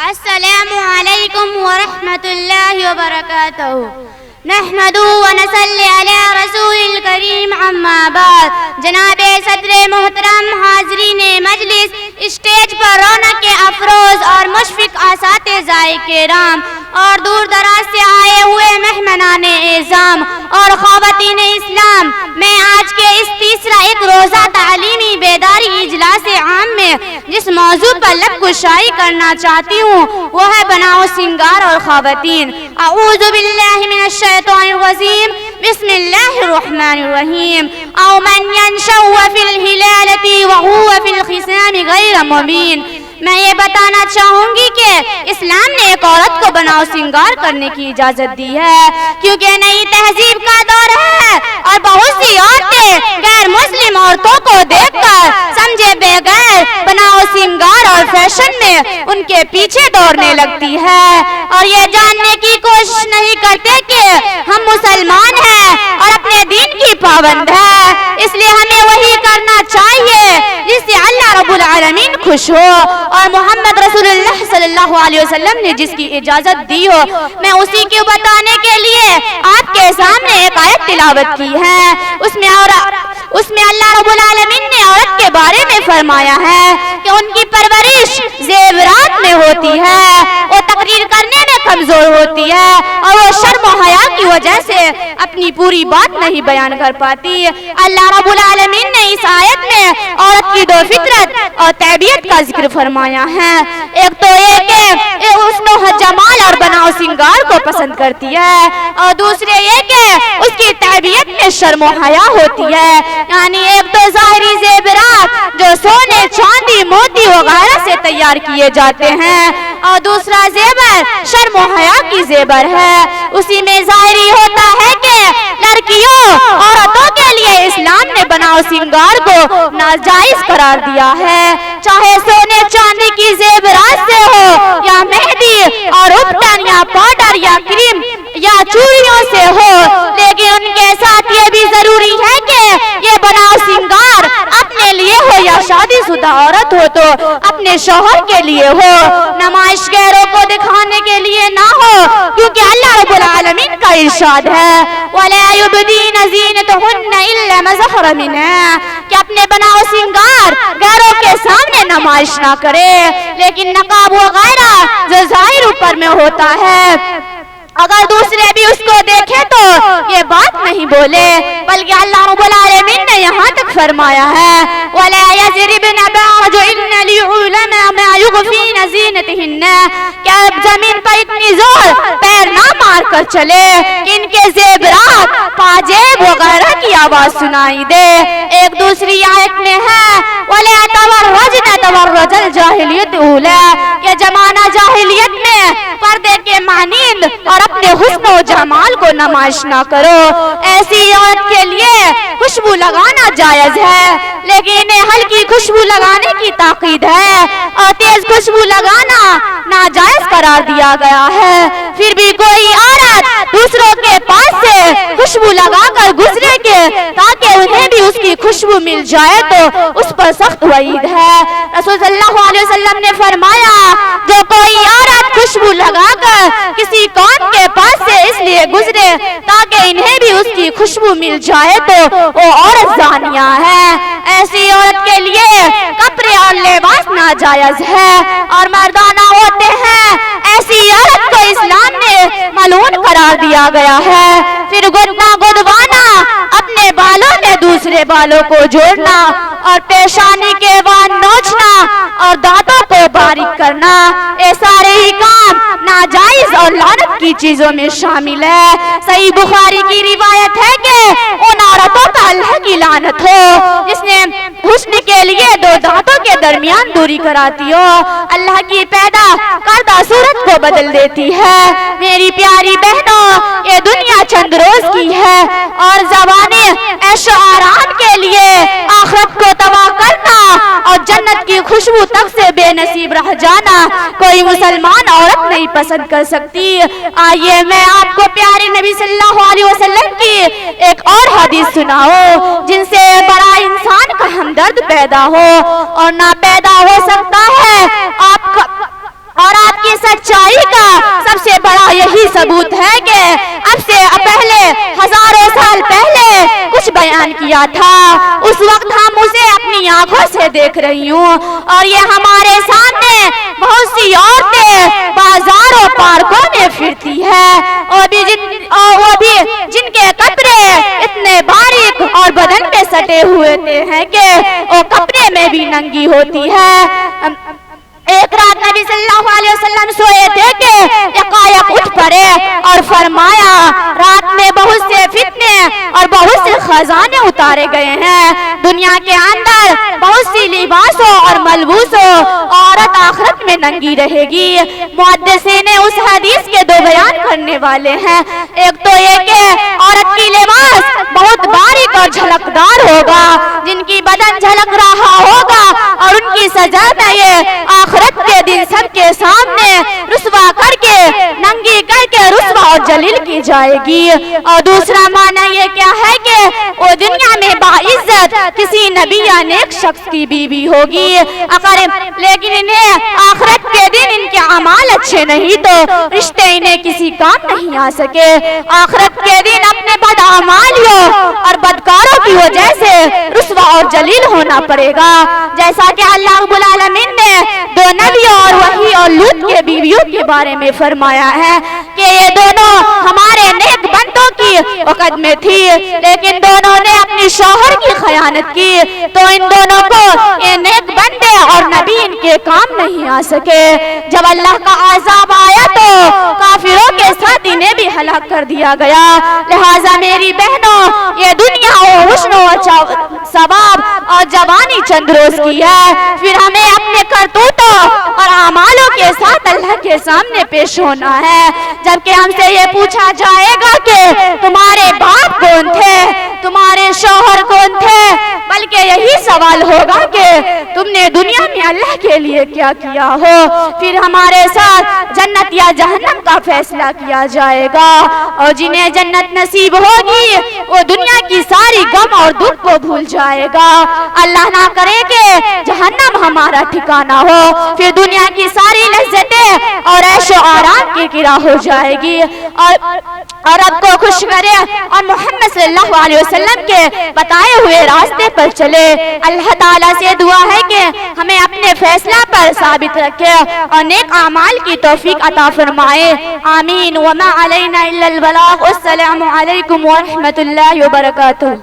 السلام علیکم ورحمۃ اللہ وبرکاتہ نحمدہ ونصلی علی رسول الکریم اما بعد۔ جناب صدر محترم، حاضرین مجلس، اسٹیج پر رونق افروز اور مشفق اساتذۂ کرام اور دور دراز سے آئے ہوئے مہمانان اعظام اور خواتین اسلام، میں آج کے اس تیسرا ایک روزہ تعلیمی بیداری اجلاس عام میں جس موضوع پر لب کشائی کرنا چاہتی ہوں وہ ہے بناؤ سنگار اور خواتین۔ اعوذ باللہ من الشیطان الرجیم، بسم اللہ الرحمن الرحیم۔ او من ینشأ فی الہلالۃ وہو فی الخصام غیر مبین۔ میں یہ بتانا چاہوں گی کہ اسلام نے ایک عورت کو بناؤ سنگار کرنے کی اجازت دی ہے، کیونکہ نئی تہذیب کا دور ہے اور بہت سی عورتیں غیر مسلم عورتوں کو دیکھ کر سمجھے بغیر بناؤ سنگار اور فیشن میں ان کے پیچھے دوڑنے لگتی ہے اور یہ جاننے کی کوشش نہیں کرتے کہ ہم مسلمان ہیں اور اپنے دین کی پابند ہیں۔ اس لیے ہمیں وہی کرنا چاہیے جس سے اللہ رب العالمین خوش ہو اور محمد رسول اللہ صلی اللہ علیہ وسلم نے جس کی اجازت دی ہو۔ میں اسی کو بتانے کے لیے آپ کے سامنے ایک آیت تلاوت کی ہے۔ اس میں اللہ رب العالمین نے عورت کے بارے میں فرمایا ہے کہ ان کی پرورش زیورات میں ہوتی ہے، وہ تقریر کرنے میں کمزور ہوتی ہے اور وہ شرم و حیا کی وجہ سے اپنی پوری بات نہیں بیان کر پاتی۔ اللہ رب العالمین نے اس آیت میں عورت کی دو فطرت اور طبیعت کا ذکر فرمایا ہے۔ ایک تو یہ کہ حسن و جمال اور بناؤ سنگار کو پسند کرتی ہے اور دوسرے یہ کہ اس کی طبیعت میں شرم و حیا ہوتی ہے، یعنی ایک تو ظاہری زیورات جو سونے، چاندی، موتی وغیرہ سے تیار کیے جاتے ہیں اور دوسرا زیور شرم و حیا کی زیور ہے۔ اسی میں ظاہری ہوتا ہے کہ لڑکیوں، عورتوں کے لیے اسلام نے بناؤ سنگار کو ناجائز قرار دیا ہے، چاہے سونے چاندی کی زیورات سے ہو یا مہندی اور ابٹن یا پاؤڈر یا کریم یا چوڑیوں سے ہو، لیکن ان کے ساتھ یہ بھی ضروری ہے کہ یہ بناؤ سنگار اپنے لیے ہو یا شادی شدہ عورت ہو تو اپنے شوہر کے لیے ہو، نمائش غیروں کو دکھانے کے لیے نہ ہو، کیونکہ اللہ رب العالمین کا ارشاد ہے وَلَا يُبْدِينَ زِينَتَهُنَّ إِلَّا مَا ظَهَرَ مِنْهَا، کہ اپنے بناؤ سنگار غیروں کے سامنے نمائش نہ کرے، لیکن نقاب وغیرہ جو ظاہر اوپر میں ہوتا ہے اگر دوسرے بھی اس کو دیکھے تو یہ بات نہیں بولے، بلکہ اللہ رب العالمین نے یہاں تک فرمایا ہے وَلَا يَضْرِبْنَ بِأَرْجُلِهِنَّ لِيُعْلَمَ مَا يُخْفِينَ زِينَتَهُنَّ، کہ اب زمین پر اتنی زور پیر نہ مار کر چلے کہ ان کے زیورات، پاجیب وغیرہ کی آواز سنائی دے۔ ایک دوسری آیت میں ہے وَلَا تَبَرَّجْنَ تَبَرُّجَ الْجَاهِلِيَّةِ الْأُولَىٰ، کہ زمانہ جاہلیت میں پردے کے مانند اور اپنے حسن و جمال کو نمائش نہ کرو۔ ایسی عورت کے لیے خوشبو لگانا جائز ہے، لیکن انہیں ہلکی خوشبو لگانے کی تاکید ہے اور تیز خوشبو لگانا ناجائز قرار دیا گیا ہے۔ پھر بھی کوئی عورت دوسروں کے پاس سے خوشبو لگا کر گزرے کہ تاکہ انہیں بھی اس کی خوشبو مل جائے تو اس پر سخت وعید ہے۔ رسول صلی اللہ علیہ وسلم نے فرمایا جو کوئی عورت خوشبو لگا کر کسی قوم کے پاس سے اس لیے گزرے تاکہ انہیں بھی اس کی خوشبو مل جائے تو وہ عورت زانیہ ہے۔ ایسی عورت کے لیے کپڑے اور لباس ناجائز ہے اور مردانہ ہوتے ہیں۔ ایسی عورت کو اسلام نے ملعون قرار دیا گیا ہے۔ پھر گدنا گدوانا، اپنے بالوں میں دوسرے بالوں کو جوڑنا اور پیشانی کے وان نوچنا اور دانتوں کو باریک کرنا، یہ سارے ہی کام ناجائز اور لعنت کی چیزوں میں شامل ہے۔ صحیح بخاری کی روایت ہے کہ ان عورتوں پر اللہ کی لعنت ہو جس نے حسن کے لیے دو دانتوں کے درمیان دوری کراتی ہو، اللہ کی پیدا کردہ صورت کو بدل دیتی ہے۔ میری پیاری بہنوں، یہ دنیا چند روز کی ہے اور زبانیں عیش و آرام کے لیے آخرت کو تباہ کرنا اور جنت کی خوشبو تک سے بے نصیب رہ جانا کوئی مسلمان عورت نہیں پسند کر سکتی۔ آئیے میں آپ کو پیارے نبی صلی اللہ علیہ وسلم کی ایک اور حدیث سناؤں جن سے بڑا انسان کا ہمدرد پیدا ہو اور نہ پیدا ہو سکتا ہے۔ اور آپ کی سچائی کا سب سے بڑا یہی ثبوت ہے کہ اب سے پہلے ہزاروں سال پہلے کچھ بیان کیا تھا، اس وقت ہم اسے اپنی آنکھوں سے دیکھ رہی ہوں، اور یہ ہمارے سامنے بہت سی عورتیں بازاروں پارکوں میں پھرتی ہے، وہ بھی جن کے کپڑے اتنے باریک اور بدن پہ سٹے ہوئے ہیں کہ وہ کپڑے میں بھی ننگی ہوتی ہے۔ ایک رات نبی صلی اللہ علیہ وسلم سوئے تھے کہ یکایک اٹھ پڑے اور فرمایا رات میں بہت سے فتنے اور بہت سے خزانے اتارے گئے ہیں، دنیا کے اندر بہت سی لباسوں اور ملبوسوں عورت آخرت میں ننگی رہے گی۔ محدثین نے اس حدیث کے دو بیان کرنے والے ہیں، ایک تو یہ کہ عورت کی لباس بہت باریک اور جھلکدار ہوگا، جن کی بدن جھلک رہا ہوگا، اور ان کی سزا میں یہ آخرت کے دن سب کے سامنے رسوا کر کے ننگی کر کے رسوا اور جلیل کی جائے گی۔ اور دوسرا معنی یہ کیا ہے کہ وہ دنیا میں باعزت کسی نبی یا نیک شخص کی بیوی ہوگی، لیکن انہیں آخرت کے دن ان کے اعمال اچھے نہیں تو رشتے انہیں کسی کام نہیں آ سکے۔ آخرت کے دن اپنے بد اعمالیوں اور بدکاروں کی وجہ سے رسوا اور جلیل ہونا پڑے گا، جیسا کہ اللہ رب العالمین نے دو نبیوں اور وحی اور لوط کے بیویوں کے بارے میں فرمایا ہے کہ یہ دونوں ہمارے نیک بندوں کی وقت میں تھی، لیکن دونوں نے اپنی شوہر کی خیانت کی، تو ان دونوں کو یہ نیک بندے اور نبی ان کے کام نہیں آ سکے۔ جب اللہ کا عذاب آیا تو کافروں کے ساتھ انہیں بھی ہلاک کر دیا گیا۔ لہٰذا میری بہنوں، یہ دنیا حسن و ثواب اور جوانی چند روز کی ہے، پھر ہمیں اپنے کرتوتوں اور اعمالوں کے ساتھ اللہ کے سامنے پیش ہونا ہے، جبکہ ہم سے یہ پوچھا جائے گا کہ تمہارے باپ کون تھے، تمہارے شوہر کون تھے، بلکہ یہی سوال ہوگا کہ تم نے دنیا میں اللہ کے لیے کیا کیا ہو۔ پھر ہمارے ساتھ جنت یا جہنم کا فیصلہ کیا جائے گا، اور جنہیں جنت نصیب ہوگی وہ دنیا کی ساری غم اور دکھ کو بھول جائے گا۔ اللہ نہ کرے کہ جہنم ہمارا ٹھکانہ ہو، پھر دنیا کی ساری لذتیں اور عیش و آرام کی گرہ ہو جائے گی، اور رب کو خوش کرے اور محمد صلی اللہ علیہ وسلم کے بتائے ہوئے راستے پر چلے۔ اللہ تعالیٰ سے دعا ہے کہ ہمیں اپنے فیصلہ پر ثابت رکھے اور نیک اعمال کی توفیق عطا فرمائے، آمین۔ وما علینا الا البلاغ۔ السلام علیکم ورحمۃ اللہ وبرکاتہ۔